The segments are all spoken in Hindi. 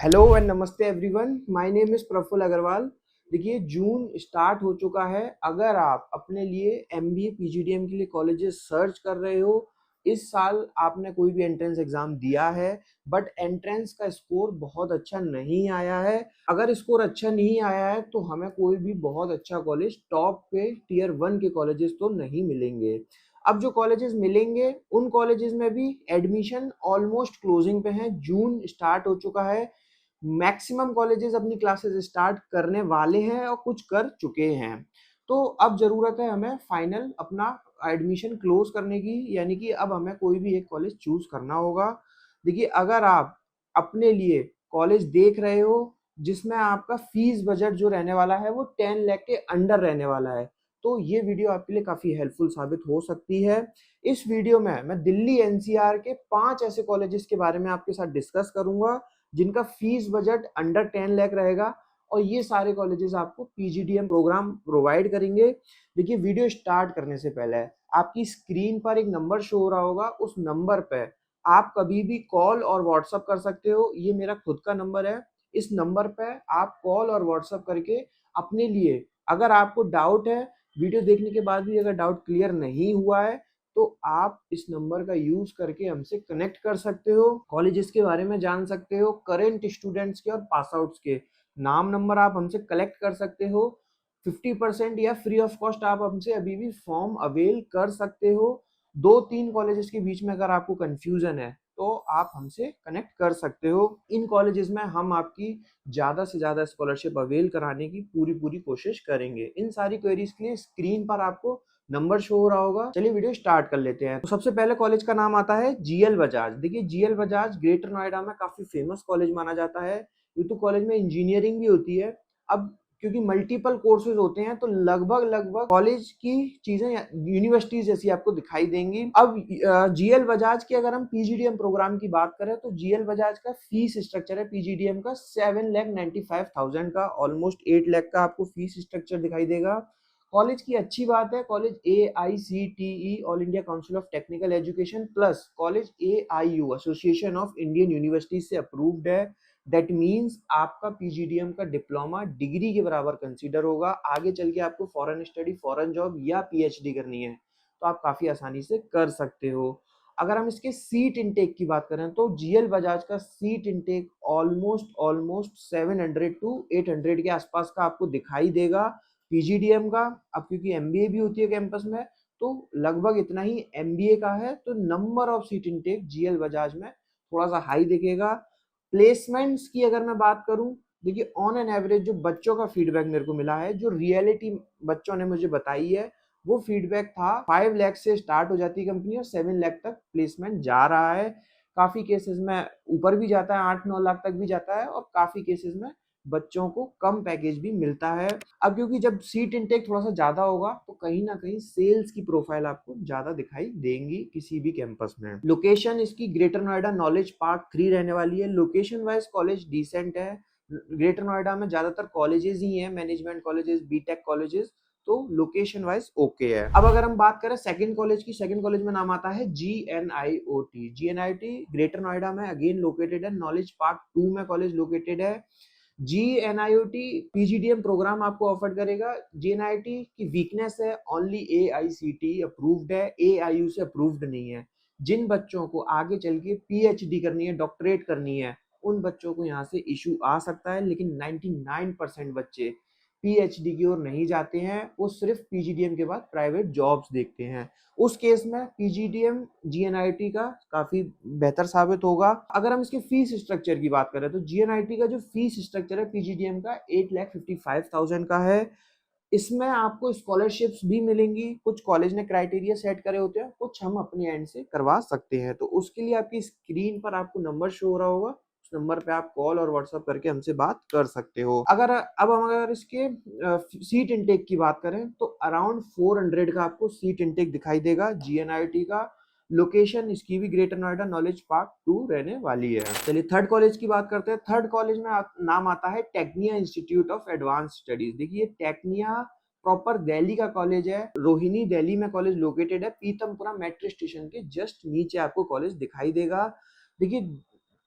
हेलो एंड नमस्ते everyone, my name is Praful Agarwal. देखिए, जून स्टार्ट हो चुका है। अगर आप अपने लिए एमबीए पीजीडीएम के लिए कॉलेजेस सर्च कर रहे हो, इस साल आपने कोई भी एंट्रेंस एग्जाम दिया है बट एंट्रेंस का स्कोर बहुत अच्छा नहीं आया है। अगर स्कोर अच्छा नहीं आया है तो हमें कोई भी बहुत अच्छा कॉलेज टॉप पे टियर 1 के कॉलेजेस तो नहीं मिलेंगे। अब जो कॉलेजेस मिलेंगे उन कॉलेजेस में भी एडमिशन ऑलमोस्ट क्लोजिंग पे हैं। जून स्टार्ट हो चुका है। मैक्सिमम कॉलेजेस अपनी क्लासेस स्टार्ट करने वाले हैं और कुछ कर चुके हैं। तो अब ज़रूरत है हमें फाइनल अपना एडमिशन क्लोज करने की, यानी कि अब हमें कोई भी एक कॉलेज चूज करना होगा। देखिए, अगर आप अपने लिए कॉलेज देख रहे हो जिसमें आपका फीस बजट जो रहने वाला है वो 10 लाख के अंडर रहने वाला है, तो ये वीडियो आपके लिए काफ़ी हेल्पफुल साबित हो सकती है। इस वीडियो में मैं दिल्ली एनसीआर के 5 ऐसे कॉलेजेस के बारे में आपके साथ डिस्कस करूंगा जिनका फीस बजट अंडर 10 लाख रहेगा, और ये सारे कॉलेजेस आपको पीजीडीएम प्रोग्राम प्रोवाइड करेंगे। देखिए, वीडियो स्टार्ट करने से पहले आपकी स्क्रीन पर एक नंबर शो हो रहा होगा, उस नंबर पे आप कभी भी कॉल और व्हाट्सअप कर सकते हो। ये मेरा खुद का नंबर है। इस नंबर पे आप कॉल और व्हाट्सअप करके अपने लिए, अगर आपको डाउट है, वीडियो देखने के बाद भी अगर डाउट क्लियर नहीं हुआ है, तो आप इस नंबर का यूज करके हमसे कनेक्ट कर सकते हो, कॉलेजेस के बारे में जान सकते हो, करेंट स्टूडेंट्स के और पास आउट्स के नाम नंबर आप हमसे कलेक्ट कर सकते हो। 50% या फ्री ऑफ कॉस्ट आप हमसे अभी भी फॉर्म अवेल कर सकते हो। 2-3 कॉलेजेस के बीच में अगर आपको कंफ्यूजन है तो आप हमसे कनेक्ट कर सकते हो। इन कॉलेजेस में हम आपकी ज़्यादा से ज़्यादा स्कॉलरशिप अवेल कराने की पूरी पूरी कोशिश करेंगे। इन सारी क्वेरीज के लिए स्क्रीन पर आपको नंबर शो हो रहा होगा। चलिए वीडियो स्टार्ट कर लेते हैं। तो सबसे पहले कॉलेज का नाम आता है जीएल बजाज। देखिए, जीएल बजाज ग्रेटर नोएडा में काफी फेमस कॉलेज माना जाता है। ये तो कॉलेज में इंजीनियरिंग भी होती है। अब क्योंकि मल्टीपल कोर्सेज होते हैं तो लगभग लगभग कॉलेज की चीजें यूनिवर्सिटीज जैसी आपको दिखाई देंगी। अब जीएल बजाज की अगर हम पीजीडीएम प्रोग्राम की बात करें तो जीएल बजाज का फीस स्ट्रक्चर है पीजीडीएम का 7,95,000 का, ऑलमोस्ट 8 लाख का आपको फीस स्ट्रक्चर दिखाई देगा। कॉलेज की अच्छी बात है, college AICTE all India council of technical education plus college AIU association of Indian universities से अप्रूव्ड है। दैट मीन्स आपका पीजीडीएम का डिप्लोमा डिग्री के बराबर कंसीडर होगा। आगे चल के आपको फॉरेन स्टडी, फॉरेन जॉब या पीएचडी करनी है तो आप काफी आसानी से कर सकते हो। अगर हम इसके सीट इनटेक की बात करें तो जीएल बजाज का सीट इनटेक ऑलमोस्ट 700 टू 800 के आसपास का आपको दिखाई देगा पीजीडीएम का। अब क्योंकि एमबीए भी होती है कैंपस में तो लगभग इतना ही एमबीए का है, तो number of seat intake GL Bajaj में थोड़ा सा हाई दिखेगा। प्लेसमेंट्स की अगर मैं बात करूं, देखिए ऑन एन एवरेज जो बच्चों का फीडबैक मेरे को मिला है, जो रियलिटी बच्चों ने मुझे बताई है, वो फीडबैक था 5 लाख से स्टार्ट हो जाती है कंपनी और 7 लाख तक प्लेसमेंट जा रहा है। काफी केसेस में ऊपर भी जाता है, 8-9 लाख तक भी जाता है, और काफी केसेस में बच्चों को कम पैकेज भी मिलता है। अब क्योंकि जब सीट इनटेक थोड़ा सा ज्यादा होगा तो कहीं ना कहीं सेल्स की प्रोफाइल आपको ज्यादा दिखाई देंगी किसी भी कैंपस में। लोकेशन इसकी ग्रेटर नोएडा नॉलेज पार्क 3 रहने वाली है। लोकेशन वाइज कॉलेज डिसेंट है। ग्रेटर नोएडा में ज्यादातर कॉलेजेस ही हैं, मैनेजमेंट कॉलेजेस, बीटेक कॉलेजेस, तो लोकेशन वाइज ओके है। अब अगर हम बात करें सेकंड कॉलेज की, सेकंड कॉलेज में नाम आता है GNIOT। GNIOT ग्रेटर नोएडा में अगेन लोकेटेड है, नॉलेज पार्क 2 में कॉलेज लोकेटेड है। GNIOT पीजीडीएम प्रोग्राम आपको ऑफर करेगा। GNIOT की वीकनेस है ओनली AICTE अप्रूव्ड है, AIU से अप्रूव्ड नहीं है। जिन बच्चों को आगे चल के पीएचडी करनी है, डॉक्टरेट करनी है, उन बच्चों को यहाँ से इशू आ सकता है, लेकिन 99% बच्चे पीएचडी की ओर नहीं जाते हैं, वो सिर्फ पीजीडीएम के बाद प्राइवेट जॉब्स देखते हैं। उस केस में पीजीडीएम जीएनआईटी का काफी बेहतर साबित होगा। अगर हम इसके फीस स्ट्रक्चर की बात करें तो जीएनआईटी का जो फीस स्ट्रक्चर है पीजीडीएम का 8,55,000 का है। इसमें आपको स्कॉलरशिप्स भी मिलेंगी। कुछ कॉलेज ने क्राइटेरिया सेट करे होते हैं, कुछ हम अपने एंड से करवा सकते हैं। तो उसके लिए आपकी स्क्रीन पर आपको नंबर शो हो रहा होगा, उस नंबर पे आप कॉल और व्हाट्सएप करके हमसे बात कर सकते हो। अगर इसके सीट इनटेक की बात करें तो अराउंड 400 का आपको सीट इनटेक दिखाई देगा जीएनआईटी का। लोकेशन इसकी भी ग्रेटर नोएडा नॉलेज पार्क 2 रहने वाली है। चलिए थर्ड कॉलेज की बात करते हैं। थर्ड कॉलेज में नाम आता है Tecnia institute of advance studies. देखिए, टेक्निया प्रॉपर दिल्ली का कॉलेज है, रोहिणी दिल्ली में कॉलेज लोकेटेड है। पीतमपुरा मेट्रो स्टेशन के जस्ट नीचे आपको कॉलेज दिखाई देगा। देखिए,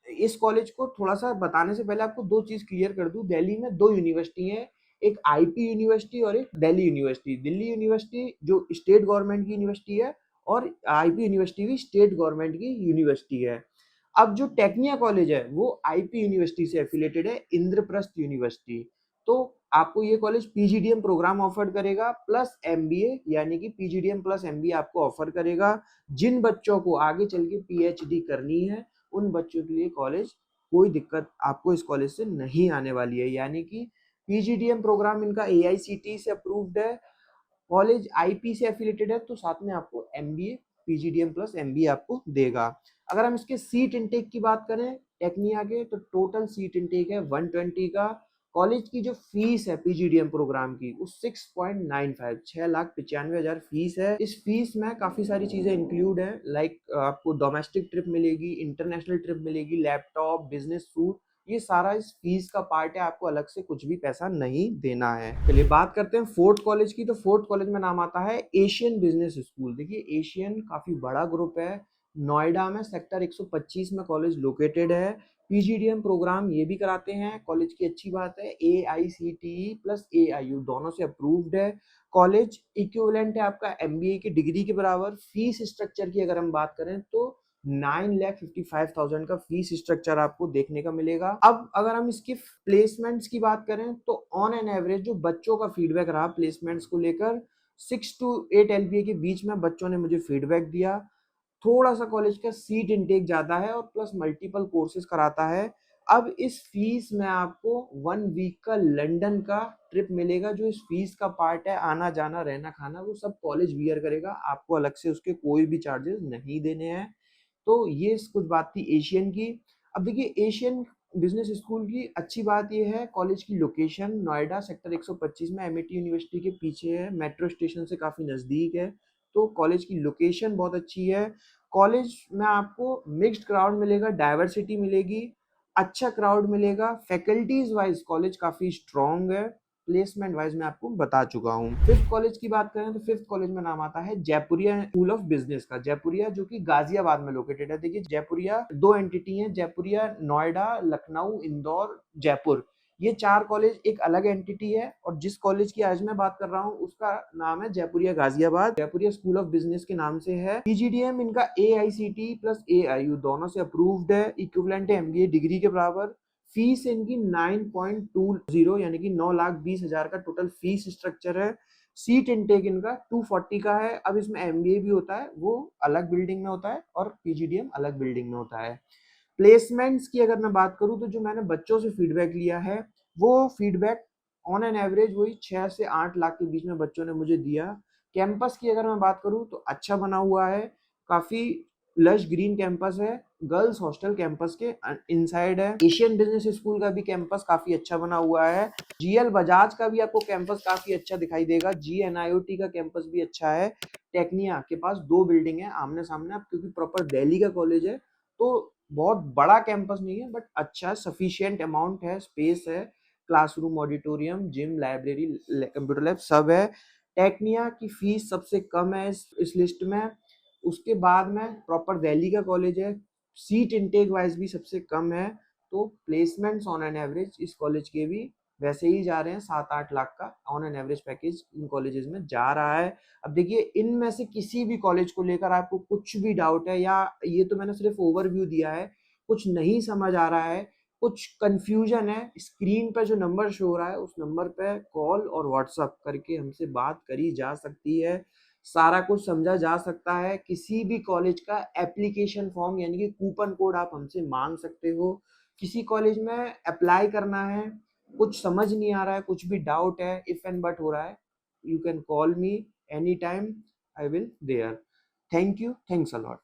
इस कॉलेज को थोड़ा सा बताने से पहले आपको दो चीज क्लियर कर दूं। दिल्ली में दो यूनिवर्सिटी है, एक आईपी यूनिवर्सिटी और एक दिल्ली यूनिवर्सिटी। दिल्ली यूनिवर्सिटी जो स्टेट गवर्नमेंट की यूनिवर्सिटी है और आईपी यूनिवर्सिटी भी स्टेट गवर्नमेंट की यूनिवर्सिटी है। अब जो टेक्निया कॉलेज है वो आईपी यूनिवर्सिटी से एफिलेटेड है, इंद्रप्रस्थ यूनिवर्सिटी। तो आपको ये कॉलेज पीजीडीएम प्रोग्राम ऑफर करेगा प्लस एमबीए, यानी कि पीजीडीएम प्लस एमबीए आपको ऑफर करेगा। जिन बच्चों को आगे चल के पीएचडी करनी है उन बच्चों के लिए कॉलेज, कोई दिक्कत आपको इस कॉलेज से नहीं आने वाली है। यानी कि पीजीडीएम प्रोग्राम इनका एआईसीटीई से अप्रूव्ड है, कॉलेज आईपी से एफिलेटेड है, तो साथ में आपको एमबीए पीजीडीएम प्लस एमबीए आपको देगा। अगर हम इसके सीट इनटेक की बात करें टेक्निया के, तो टोटल सीट इनटेक है 120 का। कॉलेज की जो फीस है पीजीडीएम प्रोग्राम की वो 6.95 6,95,000 फीस है। इस फीस में काफी सारी चीजें इंक्लूड है, लाइक आपको डोमेस्टिक ट्रिप मिलेगी, इंटरनेशनल ट्रिप मिलेगी, लैपटॉप, बिजनेस सूट, ये सारा इस फीस का पार्ट है, आपको अलग से कुछ भी पैसा नहीं देना है। चलिए बात करते हैं फोर्थ कॉलेज की। तो फोर्थ कॉलेज में नाम आता है एशियन बिजनेस स्कूल। देखिए एशियन काफी बड़ा ग्रुप है, नोएडा में सेक्टर 125 में कॉलेज लोकेटेड है। पीजीडीएम प्रोग्राम ये भी कराते हैं, कॉलेज की अच्छी बात है। एआईसीटीई प्लस एआईयू दोनों से अप्रूव्ड है। कॉलेज इक्विवेलेंट है आपका एमबीए की डिग्री के बराबर। फीस स्ट्रक्चर की अगर हम बात करें तो 9,55,000 का फीस स्ट्रक्चर आपको देखने का मिलेगा। अब अगर हम इसकी प्लेसमेंट्स की बात करें तो ऑन एन एवरेज जो बच्चों का फीडबैक रहा प्लेसमेंट्स को लेकर, 6 to 8 एलपीए के बीच में बच्चों ने मुझे फीडबैक दिया। थोड़ा सा कॉलेज का सीट इनटेक ज्यादा है और प्लस मल्टीपल कोर्सेज कराता है। अब इस फीस में आपको 1 वीक का लंदन का ट्रिप मिलेगा, जो इस फीस का पार्ट है। आना जाना रहना खाना वो सब कॉलेज बियर करेगा, आपको अलग से उसके कोई भी चार्जेस नहीं देने हैं। तो ये कुछ बात थी एशियन की। अब देखिए एशियन बिजनेस स्कूल की अच्छी बात ये है, कॉलेज की लोकेशन नोएडा सेक्टर 125 में एमआईटी यूनिवर्सिटी के पीछे है, मेट्रो स्टेशन से काफ़ी नज़दीक है, तो कॉलेज की लोकेशन बहुत अच्छी है। कॉलेज में आपको मिक्स्ड क्राउड मिलेगा, डाइवर्सिटी मिलेगी, अच्छा क्राउड मिलेगा। फैकल्टीज वाइज कॉलेज काफ़ी स्ट्रॉन्ग है। प्लेसमेंट वाइज मैं आपको बता चुका हूँ। फिफ्थ कॉलेज की बात करें तो फिफ्थ कॉलेज में नाम आता है जयपुरिया स्कूल ऑफ बिजनेस का। जयपुरिया जो कि गाजियाबाद में लोकेटेड है। देखिए जयपुरिया दो एंटिटी है, जयपुरिया नोएडा, लखनऊ, इंदौर, जयपुर, ये चार कॉलेज एक अलग एंटिटी है। और जिस कॉलेज की आज मैं बात कर रहा हूँ उसका नाम है Jaipuria Ghaziabad, Jaipuria school of business के नाम से है। पीजीडीएम इनका एआईसीटी प्लस एआईयू दोनों से अप्रूव्ड है, इक्विवेलेंट है एमबीए डिग्री के बराबर। फीस इनकी 9.20 यानी कि 9,20,000 का टोटल फीस स्ट्रक्चर है। सीट इनटेक इनका 240 का है। अब इसमें एमबीए भी होता है, वो अलग बिल्डिंग में होता है और पीजीडीएम अलग बिल्डिंग में होता है। प्लेसमेंट्स की अगर मैं बात करूं तो जो मैंने बच्चों से फीडबैक लिया है वो फीडबैक ऑन एन एवरेज वही 6 से 8 लाख के बीच में बच्चों ने मुझे दिया। कैंपस की अगर मैं बात करूं तो अच्छा बना हुआ है, काफी लश ग्रीन कैंपस है, गर्ल्स हॉस्टल कैंपस के इनसाइड है। एशियन बिजनेस स्कूल का भी कैंपस काफी अच्छा बना हुआ है। जीएल बजाज का भी आपको कैंपस काफी अच्छा दिखाई देगा। जीएनआईओटी का कैंपस भी अच्छा है। टेक्निया के पास दो बिल्डिंग है आमने सामने, क्योंकि प्रॉपर दिल्ली का कॉलेज है तो बहुत बड़ा कैंपस नहीं है, बट अच्छा सफिशिएंट अमाउंट है, स्पेस है, classroom, auditorium, gym, library, computer lab सब है। टेक्निया की फीस सबसे कम है इस लिस्ट में। उसके बाद में प्रॉपर दिल्ली का कॉलेज है, सीट इनटेक वाइज भी सबसे कम है। तो प्लेसमेंट्स ऑन एन एवरेज इस कॉलेज के भी वैसे ही जा रहे हैं, 7-8 लाख का on an average package in colleges में जा रहा है। अब देखिए इनमें से किसी भी कॉलेज को लेकर आपको कुछ भी डाउट है, या ये तो मैंने सिर्फ ओवरव्यू दिया है, कुछ नहीं समझ आ रहा है, कुछ कंफ्यूजन है, स्क्रीन पर जो नंबर शो हो रहा है उस नंबर पे कॉल और व्हाट्सअप करके हमसे बात करी जा सकती है। सारा कुछ समझा जा सकता है। किसी भी कॉलेज का एप्लीकेशन फॉर्म यानी कि कूपन कोड आप हमसे मांग सकते हो। किसी कॉलेज में अप्लाई करना है, कुछ समझ नहीं आ रहा है, कुछ भी डाउट है, इफ एंड बट हो रहा है, you can call me anytime, I will there. Thank you, thanks a lot.